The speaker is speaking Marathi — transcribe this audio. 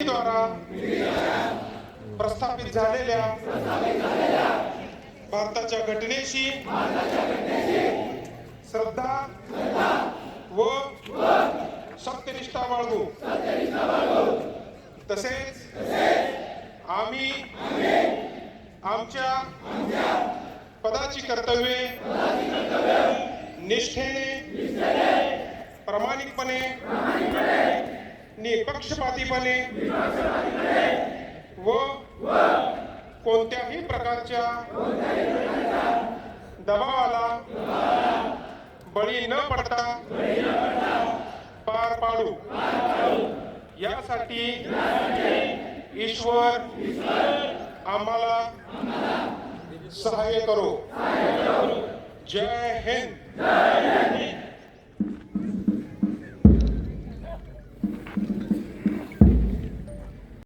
विधीद्वारा प्रस्थापित झालेल्या भारताच्या घटनेशी श्रद्धा व सत्यनिष्ठा बाळगू, तसेच आम्ही आमच्या पदाची कर्तव्ये निष्ठेने, प्रामाणिकपणे, निपक्षपातीपणे व कोणत्याही प्रकारच्या दबावाला बळी न पडता पार पाडू, यासाठी ईश्वर आम्हाला सहाय्य करो. जय हिंद.